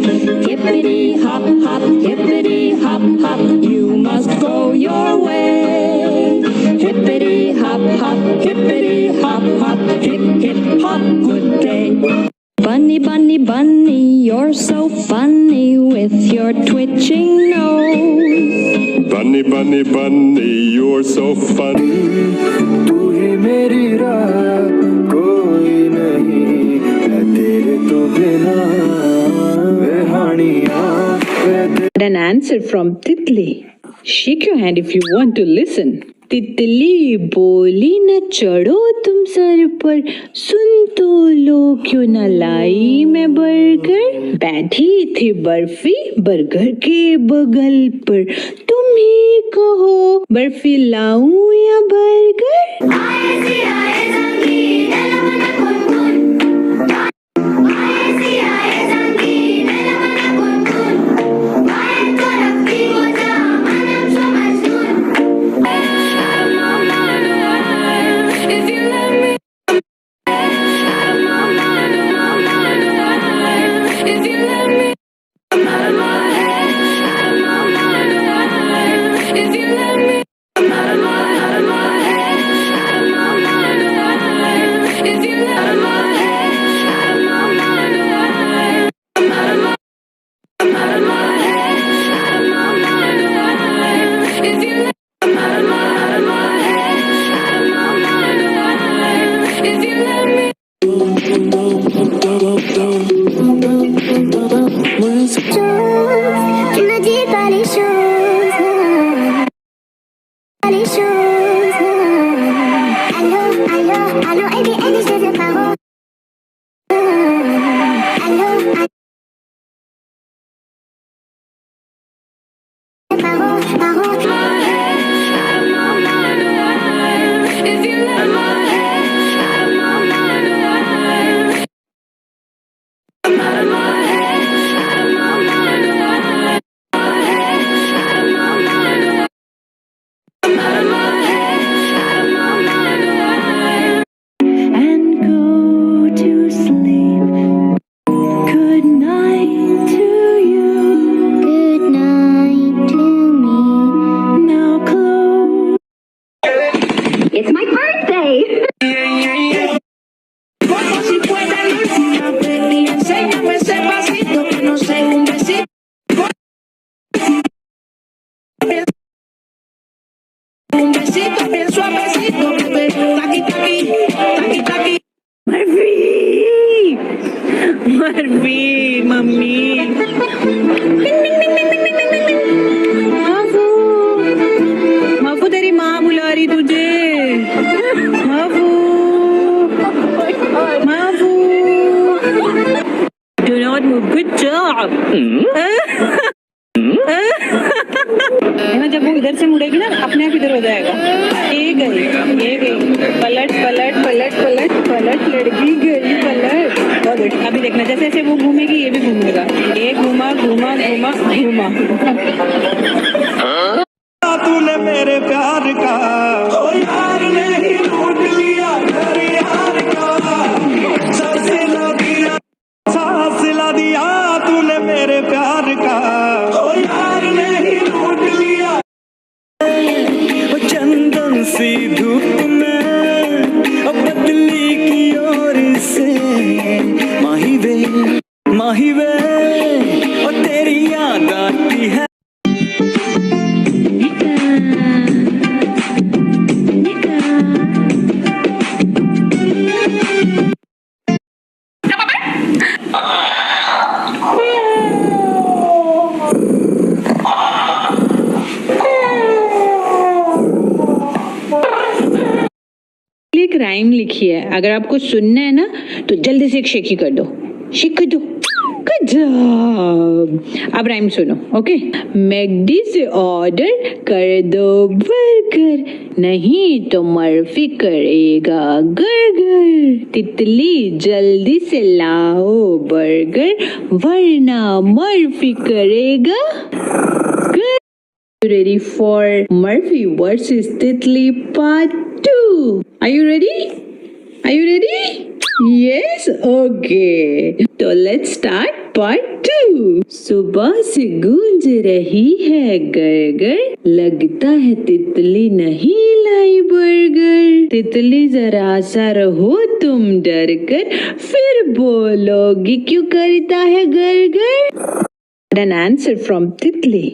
Hippity hop hop, hippity hop hop, you must go your way. Hippity hop hop, hippity hop hop, hip hip hop, good day. Bunny, bunny, bunny, you're so funny with your twitching nose. Bunny, bunny, bunny, you're so funny. तू ही मेरी राह कोई नहीं है तेरे तो बिना An answer from Titli. Shake your hand if you want to listen. तितली बोली न चढ़ो तुम सर पर, सुन तो लो क्यों न लाई मैं बर्गर। बैठी थी बर्फी बर्गर के बगल पर, तुम ही कहो बर्फी लाऊं या बर्गर। मर्फी मम्मी माफू तेरी माँ बुला रही तुझे। माफू माफू do not move, good job। जब वो इधर से मुड़ेगी ना अपने आप इधर हो जाएगा। ये गई पलट पलट पलट पलट पलट लड़की गई पलट। अभी देखना जैसे जैसे वो घूमेगी ये भी घूमेगा। ये घूमा घूमा घूमा घूमा। तूने मेरे प्यार का ओ यार ने ही लूट लिया घर यार का। सांस ला दिया तूने मेरे प्यार का ओ यार ने ही लूट लिया। ओ चंदन सी धूप में बदली की ओर से माही वे और तेरी याद आती है। एक राइम लिखी है, अगर आपको सुनना है ना तो जल्दी से एक शेकी कर दो। शेक कर दो। Good job. अब राइम सुनो, ओके। मैकडी से ऑर्डर कर दो बर्गर, नहीं तो मर्फी करेगा गर्गर। तितली जल्दी से लाओ बर्गर, वरना मर्फी करेगा गर्गर। Ready for Murphy versus Titli Part 2? Are you ready? Are you ready? Yes, okay. तो let's start part 2. सुबह से गूंज रही है गरगर, लगता है तितली नहीं लाई बर्गर। तितली जरा सा रहो तुम डर कर, फिर बोलोगी क्यों करता है गरगर। An answer from Titli.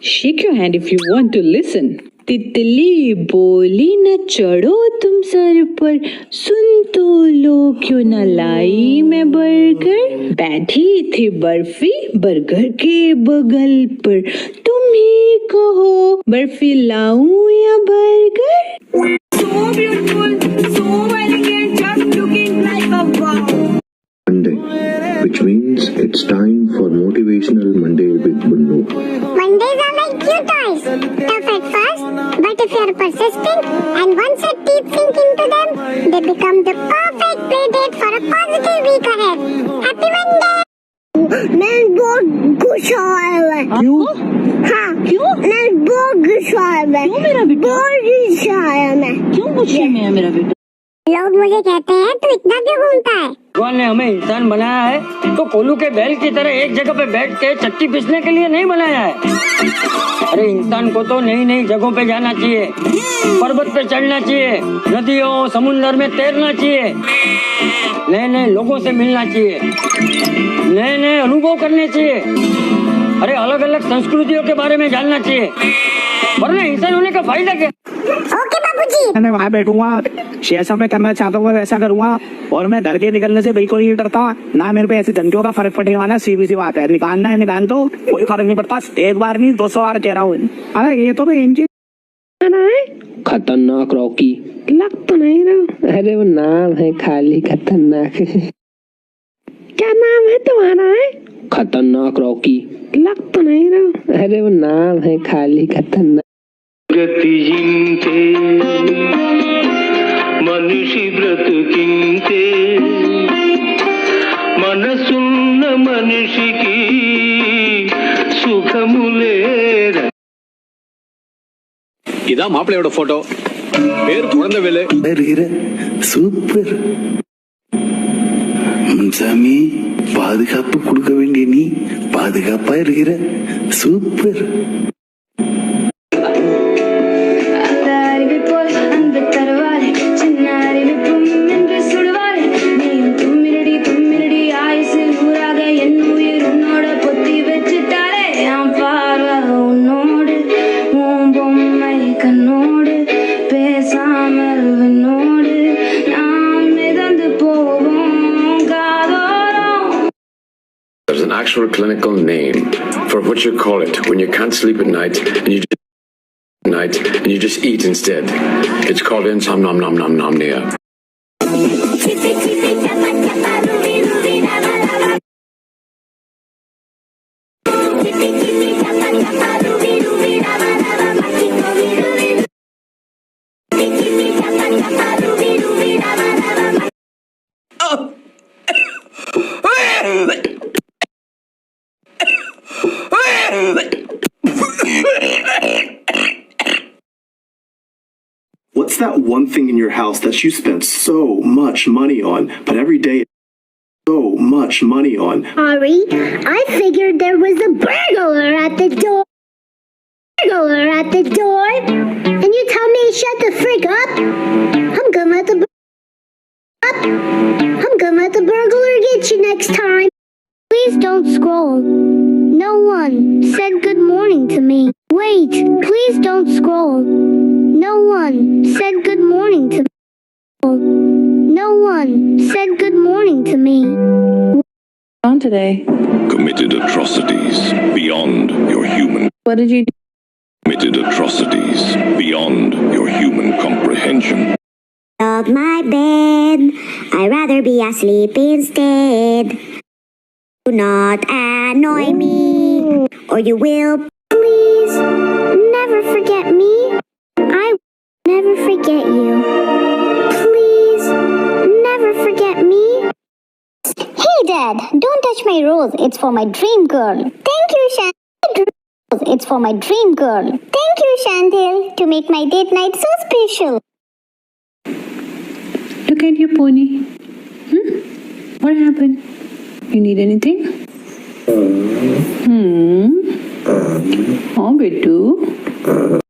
Shake your hand if you want to listen. तितली बोली न चढ़ो तुम सर पर, सुन तो लो क्यों न लाई मैं बर्गर। बैठी थी बर्फी बर्गर के बगल पर, तुम ही कहो बर्फी लाऊं या burger. So beautiful, so elegant, just looking like a wow. Monday, which means it's time for Motivational Monday with Bunnu. Mondays are like cute toys, tough at first, but if you're persistent and once your teeth sink into them, they become the perfect play date for a positive week ahead. Happy Monday! मैं बहुत गुस्सा है। क्यों? हाँ क्यों? मैं बहुत गुस्सा है। क्यों मेरा बेटा? बहुत गुस्सा है मैं। क्यों गुस्से में है मेरा बेटा? लोग मुझे कहते हैं तू इतना क्यों घूमता है? भगवान ने हमें इंसान बनाया है तो कोलू के बैल की तरह एक जगह पे बैठ के चक्की पीसने के लिए नहीं बनाया है। अरे इंसान को तो नई नई जगहों पे जाना चाहिए, पर्वत पे चढ़ना चाहिए, नदियों समुन्द्र में तैरना चाहिए, नए नए लोगों से मिलना चाहिए, नए नए अनुभव करने चाहिए। अरे अलग अलग संस्कृतियों के बारे में जानना चाहिए, वरना इंसान होने का फायदा क्या? ओके बाबूजी। मैं वहाँ बैठूंगा, जैसा मैं करना चाहता हूँ वैसा करूंगा, और मैं घर के निकलने से बिल्कुल नहीं डरता। ना मेरे पे ऐसी धमकियों का फर्क पड़ने वाला, सीधी सी बात है। निकालना है निकाल दो, कोई फर्क नहीं पड़ता। एक बार नहीं 200 बार कह रहा हूँ। अरे ये तो मैं इंजन खतरनाक रॉकी लग तो नहीं रहा। अरे वो नाम है खाली खतरनाक। क्या नाम है तुम्हारा? है खतरनाक रॉकी लग तो नहीं रहा। अरे वो नाम है खाली खतरनाक। गतिहीनते मनुष्य व्रत किंते मनसुन्न मनुष्यकी సుఖములే. இதான் மாப்பிள்ளையோட போட்டோ, பேர் குழந்தைவேலு. சூப்பர் சாமி, பாதுகாப்பு கொடுக்க வேண்டிய நீ பாதுகாப்பா இருக்கிற. Super. There's an actual clinical name for what you call it when you can't sleep at night and you just eat instead. It's called insomnia. What's that one thing in your house that you spent so much money on, but every day so much money on? Ari, I figured there was a burglar at the door. And you tell me shut the frick up? I'm gonna let the burglar get you next time. Please don't scroll. No one said good morning to me. Wait, please don't scroll. No one said good morning to me. No one said good morning to me. On today. Committed atrocities beyond your human. What did you do? Committed atrocities beyond your human comprehension. Of my bed, I'd rather be asleep instead. Do not annoy me, or you will. Please, never forget me. I never forget you. Please, never forget me. Hey Dad, don't touch my rose. It's for my dream girl. Thank you, Chantel. It's for my dream girl. Thank you, Chantel, to make my date night so special. Look at your pony. What happened? You need anything? Oh, Bittu.